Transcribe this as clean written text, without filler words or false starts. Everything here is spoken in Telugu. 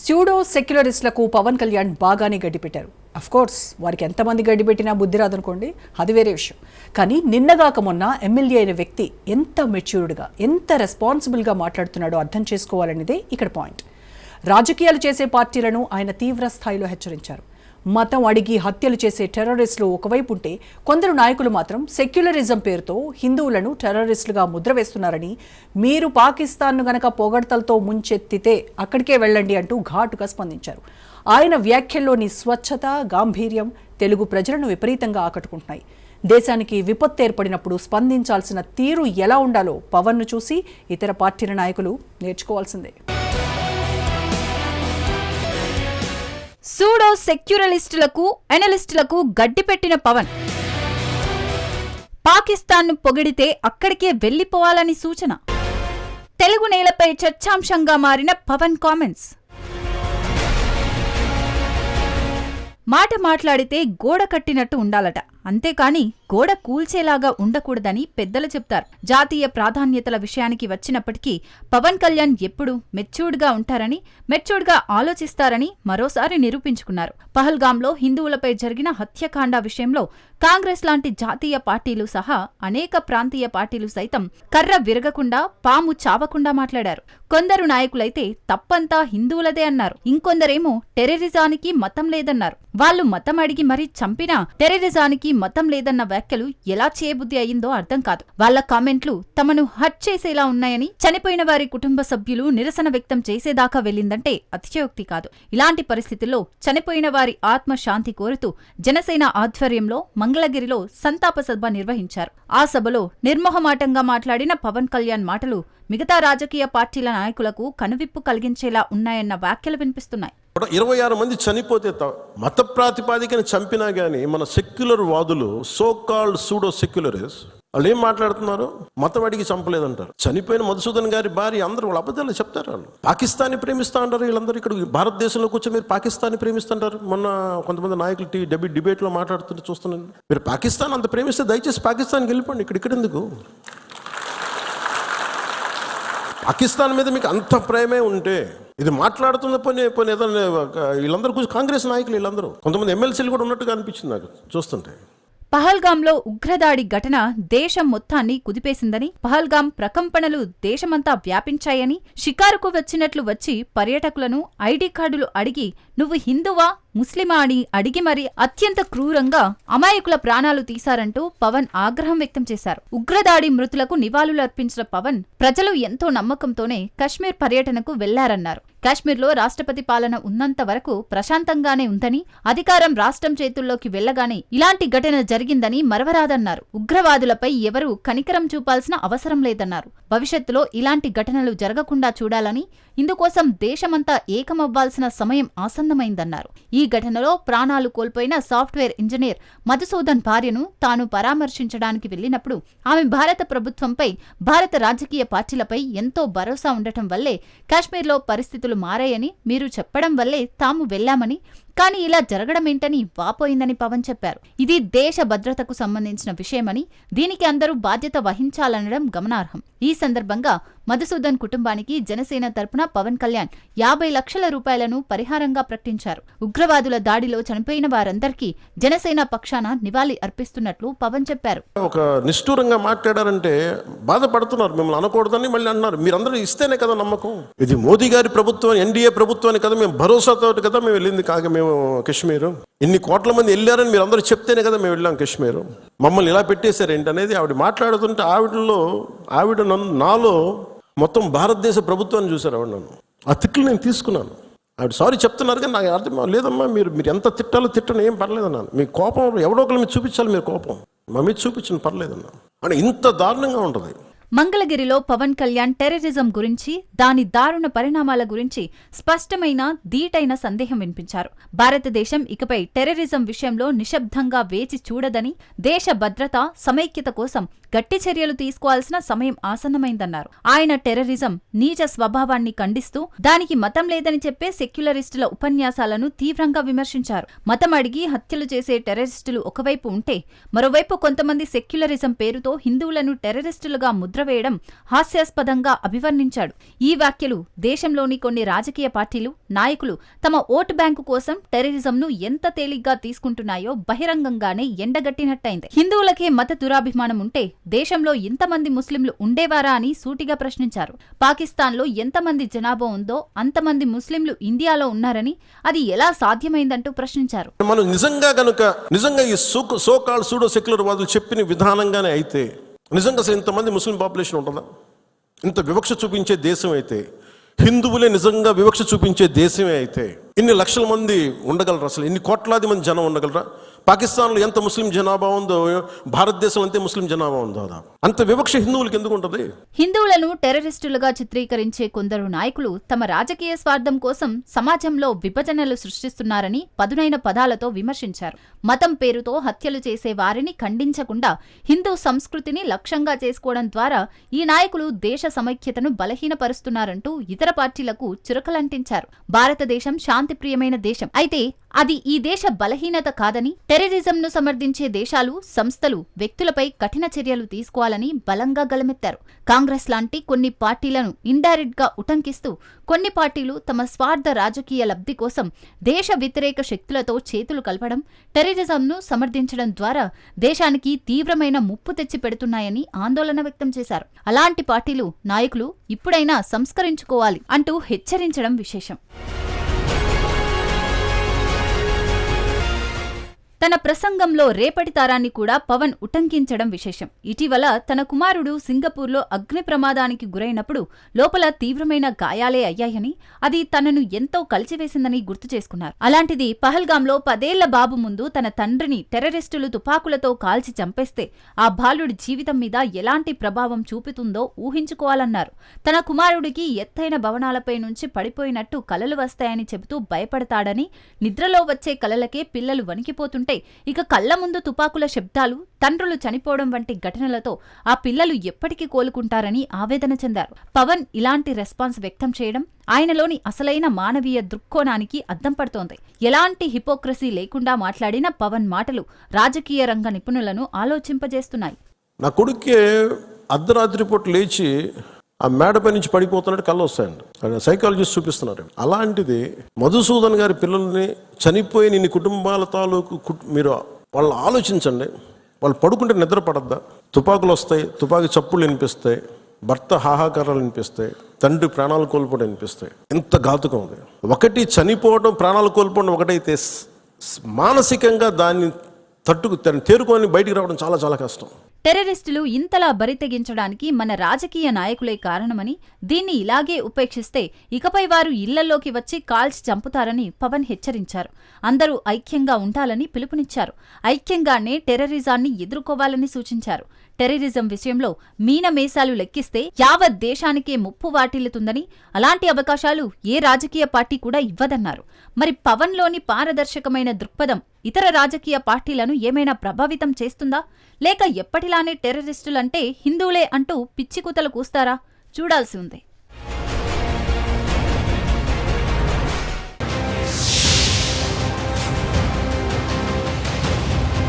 స్యూడో సెక్యులరిస్టులకు పవన్ కళ్యాణ్ బాగానే గడ్డిపెట్టారు. అఫ్కోర్స్ వారికి ఎంతమంది గడ్డిపెట్టినా బుద్ధి రాదనుకోండి, అది వేరే విషయం. కానీ నిన్నగాక మొన్న ఎమ్మెల్యే అయిన వ్యక్తి ఎంత మెచ్యూర్డ్గా, ఎంత రెస్పాన్సిబుల్గా మాట్లాడుతున్నాడో అర్థం చేసుకోవాలనేదే ఇక్కడ పాయింట్. రాజకీయాలు చేసే పార్టీలను ఆయన తీవ్ర స్థాయిలో హెచ్చరించారు. మతం అడిగి హత్యలు చేసే టెర్రరిస్టులు ఒకవైపు ఉంటే, కొందరు నాయకులు మాత్రం సెక్యులరిజం పేరుతో హిందువులను టెర్రరిస్టులుగా ముద్ర వేస్తున్నారని, మీరు పాకిస్తాన్ను గనక పొగడ్తలతో ముంచెత్తితే అక్కడికే వెళ్ళండి అంటూ ఘాటుగా స్పందించారు. ఆయన వ్యాఖ్యల్లోని స్వచ్ఛత, గాంభీర్యం తెలుగు ప్రజలను విపరీతంగా ఆకట్టుకుంటున్నాయి. దేశానికి విపత్తు ఏర్పడినప్పుడు స్పందించాల్సిన తీరు ఎలా ఉండాలో పవన్ను చూసి ఇతర పార్టీల నాయకులు నేర్చుకోవాల్సిందే. సూడో సెక్యులరిస్టులకు, ఎనలిస్టులకు గడ్డిపెట్టిన పవన్, పాకిస్తాన్ను పొగిడితే అక్కడికే వెళ్లిపోవాలని సూచన. తెలుగు నేలపై చర్చాంశంగా మారిన పవన్ కామెంట్స్. మాట మాట్లాడితే గోడ కట్టినట్టు ఉండాలట, అంతేకాని గోడ కూల్చేలాగా ఉండకూడదని పెద్దలు చెప్తారు. జాతీయ ప్రాధాన్యతల విషయానికి వచ్చినప్పటికీ పవన్ కళ్యాణ్ ఎప్పుడూ మెచ్యూర్డ్గా ఉంటారని, మెచ్యూర్డ్గా ఆలోచిస్తారని మరోసారి నిరూపించుకున్నారు. పహల్గాంలో హిందువులపై జరిగిన హత్యకాండ విషయంలో కాంగ్రెస్ లాంటి జాతీయ పార్టీలు సహా అనేక ప్రాంతీయ పార్టీలు సైతం కర్ర విరగకుండా, పాము చావకుండా మాట్లాడారు. కొందరు నాయకులైతే తప్పంతా హిందువులదే అన్నారు. ఇంకొందరేమో టెర్రరిజానికి మతం లేదన్నారు. వాళ్లు మతం అడిగి మరీ చంపినా టెర్రరిజానికి మతం లేదన్న వ్యాఖ్యలు ఎలా చేయబుద్ధి అయిందో అర్థం కాదు. వాళ్ల కామెంట్లు తమను హర్ట్ చేసేలా ఉన్నాయని, చనిపోయిన వారి కుటుంబ సభ్యులు నిరసన వ్యక్తం చేసేదాకా వెళ్లిందంటే అతిశయోక్తి కాదు. ఇలాంటి పరిస్థితుల్లో చనిపోయిన వారి ఆత్మ శాంతి కోరుతూ జనసేన ఆధ్వర్యంలో మంగళగిరిలో సంతాప సభ నిర్వహించారు. ఆ సభలో నిర్మోహమాటంగా మాట్లాడిన పవన్ కళ్యాణ్ మాటలు మిగతా రాజకీయ పార్టీల నాయకులకు కనువిప్పు కలిగించేలా ఉన్నాయన్న వ్యాఖ్యలు వినిపిస్తున్నాయి. 26 మంది చనిపోతే మత ప్రాతిపాదికన చంపినా గానీ మన సెక్యులర్ వాదులు, సో కాల్డ్ సూడో సెక్యులరిస్, వాళ్ళు ఏం మాట్లాడుతున్నారు? మతం అడిగి చంపలేదంటారు. చనిపోయిన మధుసూదన్ గారి భార్య అందరూ వాళ్ళ అబద్ధాలు చెప్తారు. వాళ్ళు పాకిస్తాన్ని ప్రేమిస్తా అంటారు. వీళ్ళందరూ ఇక్కడ భారతదేశంలో కూర్చొని మీరు పాకిస్తాన్ని ప్రేమిస్తుంటారు. మొన్న కొంతమంది నాయకులు డిబేట్లో మాట్లాడుతుంటే చూస్తున్నాను. మీరు పాకిస్తాన్ అంత ప్రేమిస్తే దయచేసి పాకిస్తాన్కి వెళ్ళిపోండి, ఇక్కడ ఎందుకు? పాకిస్తాన్ మీద మీకు అంత ప్రేమే ఉంటే ఇది మాట్లాడుతున్న పని ఏదైనా వీళ్ళందరూ కూర్చొని కాంగ్రెస్ నాయకులు వీళ్ళందరూ, కొంతమంది ఎమ్మెల్సీలు కూడా ఉన్నట్టుగా అనిపించింది నాకు చూస్తుంటే. పహల్గాంలో ఉగ్రదాడి ఘటన దేశం మొత్తాన్ని కుదిపేసిందని, పహల్గాం ప్రకంపనలు దేశమంతా వ్యాపించాయని, షికారుకు వచ్చినట్లు వచ్చి పర్యాటకులను ఐడీ కార్డులు అడిగి నువ్వు హిందువా ముస్లిమా అని అడిగి మరీ అత్యంత క్రూరంగా అమాయకుల ప్రాణాలు తీశారంటూ పవన్ ఆగ్రహం వ్యక్తం చేశారు. ఉగ్రదాడి మృతులకు నివాళులర్పించిన పవన్ ప్రజలు ఎంతో నమ్మకంతోనే కశ్మీర్ పర్యటనకు వెళ్లారన్నారు. కాశ్మీర్లో రాష్ట్రపతి పాలన ఉన్నంత వరకు ప్రశాంతంగానే ఉందని, అధికారం రాష్ట్రం చేతుల్లోకి వెళ్లగానే ఇలాంటి ఘటన జరిగిందని మరవరాదన్నారు. ఉగ్రవాదులపై ఎవరూ కనికరం చూపాల్సిన అవసరం లేదన్నారు. భవిష్యత్తులో ఇలాంటి ఘటనలు జరగకుండా చూడాలని, ఇందుకోసం దేశమంతా ఏకమవ్వాల్సిన సమయం ఆసన్నమైందన్నారు. ఈ ఘటనలో ప్రాణాలు కోల్పోయిన సాఫ్ట్వేర్ ఇంజనీర్ మధుసూదన్ భార్యను తాను పరామర్శించడానికి వెళ్లినప్పుడు ఆమె భారత ప్రభుత్వంపై, భారత రాజకీయ పార్టీలపై ఎంతో భరోసా ఉండటం వల్లే కాశ్మీర్లో పరిస్థితులు మారాయని, మీరు చెప్పడం వల్లే తాము వెళ్లామని, కానీ ఇలా జరగడమేంటని వాపోయిందని పవన్ చెప్పారు. ఇది దేశ భద్రతకు సంబంధించిన విషయమని, దీనికి అందరూ బాధ్యత వహించాలనడం గమనార్హం. ఈ సందర్భంగా మధుసూదన్ కుటుంబానికి జనసేన తరపున పవన్ కళ్యాణ్ 50 లక్షల రూపాయలను పరిహారంగా ప్రకటించారు. ఉగ్రవాదుల దాడిలో చనిపోయిన వారందరికీ జనసేన పక్షాన నివాళి అర్పిస్తున్నట్లు పవన్ చెప్పారు. ఒక నిష్ఠూరంగా మాట్లాడారంటే బాధపడుతున్నారు. మిమ్మల్ని అనకూడదని మళ్ళీ అన్నారు. మీరందరూ ఇస్తేనే కదా నమ్మకం. ఇది మోదీ గారి ప్రభుత్వం, ఎన్డీఏ ప్రభుత్వాన్ని కదా మేము భరోసాతో కదా మేము వెళ్ళింది. కాగా మేము కాశ్మీరు ఇన్ని కోట్ల మంది వెళ్ళారని మీరు అందరూ చెప్తేనే కదా మేము వెళ్ళాం కాశ్మీరు. మమ్మల్ని ఇలా పెట్టేశారు ఏంటనేది ఆవిడ మాట్లాడుతుంటే ఆవిడ నాలో మొత్తం భారతదేశ ప్రభుత్వాన్ని చూశారు. ఆవిడ నన్ను ఆ తిట్లు నేను తీసుకున్నాను. ఆవిడ సారీ చెప్తున్నారు కానీ నాకు అర్థం లేదమ్మా, మీరు ఎంత తిట్టాలో తిట్టను, ఏం పర్లేదన్నాను. మీ కోపం ఎవడో ఒకరి మీద చూపించాలి, మీరు కోపం మా మీద చూపించండి పర్లేదన్నా అని. ఇంత దారుణంగా ఉంటుంది. మంగళగిరిలో పవన్ కళ్యాణ్ టెర్రరిజం గురించి, దాని దారుణ పరిణామాల గురించి స్పష్టమైన, ధీటైన సందేహం వినిపించారు. భారతదేశం ఇకపై టెర్రరిజం విషయంలో నిశ్శబ్దంగా వేచి చూడదని, దేశ భద్రత, సమైక్యత కోసం గట్టి చర్యలు తీసుకోవాల్సిన సమయం ఆసన్నమైందన్నారు. ఆయన టెర్రరిజం, నీచ స్వభావాన్ని ఖండిస్తూ దానికి మతం లేదని చెప్పే సెక్యులరిస్టుల ఉపన్యాసాలను తీవ్రంగా విమర్శించారు. మతం అడిగి హత్యలు చేసే టెర్రరిస్టులు ఒకవైపు ఉంటే, మరోవైపు కొంతమంది సెక్యులరిజం పేరుతో హిందువులను టెర్రరిస్టులుగా ముద్ర ముద్రవేయడం హాస్యాస్పదంగా అభివర్ణించాడు. ఈ వ్యాఖ్యలు దేశంలోని కొన్ని రాజకీయ పార్టీలు, నాయకులు తమ ఓటు బ్యాంకు కోసం టెర్రరిజంను ఎంత తేలిగ్గా తీసుకుంటున్నాయో బహిరంగంగానే ఎండగట్టినట్టయింది. హిందువులకే మత దురాభిమానం ఉంటే దేశంలో ఇంతమంది ముస్లింలు ఉండేవారా అని సూటిగా ప్రశ్నించారు. పాకిస్తాన్లో ఎంతమంది జనాభా ఉందో అంతమంది ముస్లింలు ఇండియాలో ఉన్నారని, అది ఎలా సాధ్యమైందంటూ ప్రశ్నించారు. మనం నిజంగా ఈ సోకాల్ సూడో సెక్యులర్ వాదులు చెప్పిన విధానంగానే అయితే నిజంగా ఇంతమంది ముస్లిం పాపులేషన్ ఉంటుందా? ఇంత వివక్ష చూపించే దేశం అయితే, హిందువులే నిజంగా వివక్ష చూపించే దేశమే అయితే ఇన్ని లక్షల మంది ఉండగలరా? అసలు ఇన్ని కోట్లాది మంది జనం ఉండగలరా? పాకిస్తాన్లో ఎంత ముస్లిం జనాభా ఉందో భారతదేశంలో అంతే ముస్లిం జనాభా ఉందో. అంత వివక్ష హిందువులకి ఎందుకు ఉంటుంది? హిందువులను టెర్రరిస్టులుగా చిత్రీకరించే కొందరు నాయకులు తమ రాజకీయ స్వార్థం కోసం సమాజంలో విభజనలు సృష్టిస్తున్నారని పదునైన పదాలతో విమర్శించారు. మతం పేరుతో హత్యలు చేసే వారిని ఖండించకుండా హిందూ సంస్కృతిని లక్ష్యంగా చేసుకోవడం ద్వారా ఈ నాయకులు దేశ సమైక్యతను బలహీనపరుస్తున్నారంటూ ఇతర పార్టీలకు చురకలంటించారు. భారతదేశం శాంతిప్రియమైన దేశం అయితే అది ఈ దేశ బలహీనత కాదని, టెర్రరిజంను సమర్థించే దేశాలు, సంస్థలు, వ్యక్తులపై కఠిన చర్యలు తీసుకోవాలని బలంగా గలమెత్తారు. కాంగ్రెస్ లాంటి కొన్ని పార్టీలను ఇండైరెక్ట్ గా ఉటంకిస్తూ కొన్ని పార్టీలు తమ స్వార్థ రాజకీయ లబ్ధి కోసం దేశ వ్యతిరేక శక్తులతో చేతులు కలపడం, టెర్రరిజంను సమర్థించడం ద్వారా దేశానికి తీవ్రమైన ముప్పు తెచ్చి పెడుతున్నాయని ఆందోళన వ్యక్తం చేశారు. అలాంటి పార్టీలు, నాయకులు ఇప్పుడైనా సంస్కరించుకోవాలి అంటూ హెచ్చరించడం విశేషం. తన ప్రసంగంలో రేపటి తరాన్ని కూడా పవన్ ఉటంకించడం విశేషం. ఇటీవల తన కుమారుడు సింగపూర్లో అగ్ని ప్రమాదానికి గురైనప్పుడు లోపల తీవ్రమైన గాయాలే అయ్యాయని, అది తనను ఎంతో కలిచివేసిందని గుర్తు చేసుకున్నారు. అలాంటిది పహల్గాంలో 10 ఏళ్ల బాబు ముందు తన తండ్రిని టెర్రరిస్టులు తుపాకులతో కాల్చి చంపేస్తే ఆ బాలుడి జీవితం మీద ఎలాంటి ప్రభావం చూపుతుందో ఊహించుకోవాలన్నారు. తన కుమారుడికి ఎత్తైన భవనాలపై నుంచి పడిపోయినట్టు కలలు వస్తాయని చెబుతూ భయపడతాడని, నిద్రలో వచ్చే కలలకే పిల్లలు వణికిపోతుంటే ఇక కళ్ల ముందు తుపాకుల శబ్దాలు, తండ్రులు చనిపోవడం వంటి ఘటనలతో ఆ పిల్లలు ఎప్పటికీ కోలుకుంటారని ఆవేదన చెందారు. పవన్ ఇలాంటి రెస్పాన్స్ వ్యక్తం చేయడం ఆయనలోని అసలైన మానవీయ దృక్కోణానికి అద్దం పడుతోంది. ఎలాంటి హిపోక్రసీ లేకుండా మాట్లాడిన పవన్ మాటలు రాజకీయ రంగ నిపుణులను ఆలోచింపజేస్తున్నాయి. నా కొడుకే అర్ధరాత్రి పూట లేచి ఆ మేడపై నుంచి పడిపోతున్నట్టు కళ్ళు వస్తాయండి. సైకాలజిస్ట్ చూపిస్తున్నారు. అలాంటిది మధుసూదన్ గారి పిల్లల్ని చనిపోయిన ఇన్ని కుటుంబాల తాలూకు మీరు వాళ్ళు ఆలోచించండి. వాళ్ళు పడుకుంటే నిద్ర పడద్దా? తుపాకులు వస్తాయి, తుపాకి చప్పుళ్ళు వినిపిస్తాయి, భర్త హాహాకారాలు వినిపిస్తాయి, తండ్రి ప్రాణాలు కోల్పోవడం వినిపిస్తాయి. ఎంత ఘాతుకం ఉంది. ఒకటి చనిపోవడం, ప్రాణాలు కోల్పోవడం ఒకటైతే మానసికంగా దాన్ని తేరుకొని బయటికి రావడం చాలా చాలా కష్టం. టెర్రరిస్టులు ఇంతలా బరితెగించడానికి మన రాజకీయ నాయకులే కారణమని, దీన్ని ఇలాగే ఉపేక్షిస్తే ఇకపై వారు ఇళ్లలోకి వచ్చి కాల్చి చంపుతారని పవన్ హెచ్చరించారు. అందరూ ఐక్యంగా ఉండాలని పిలుపునిచ్చారు. ఐక్యంగానే టెర్రరిజాన్ని ఎదుర్కోవాలని సూచించారు. టెర్రరిజం విషయంలో మీనమేసాలు లెక్కిస్తే యావత్ దేశానికే ముప్పు వాటిల్లుతుందని, అలాంటి అవకాశాలు ఏ రాజకీయ పార్టీ కూడా ఇవ్వదన్నారు. మరి పవన్లోని పారదర్శకమైన దృక్పథం ఇతర రాజకీయ పార్టీలను ఏమైనా ప్రభావితం చేస్తుందా? లేక ఎప్పటిలానే టెర్రరిస్టులంటే హిందువులే అంటూ పిచ్చికూతలు కూస్తారా? చూడాల్సి ఉంది.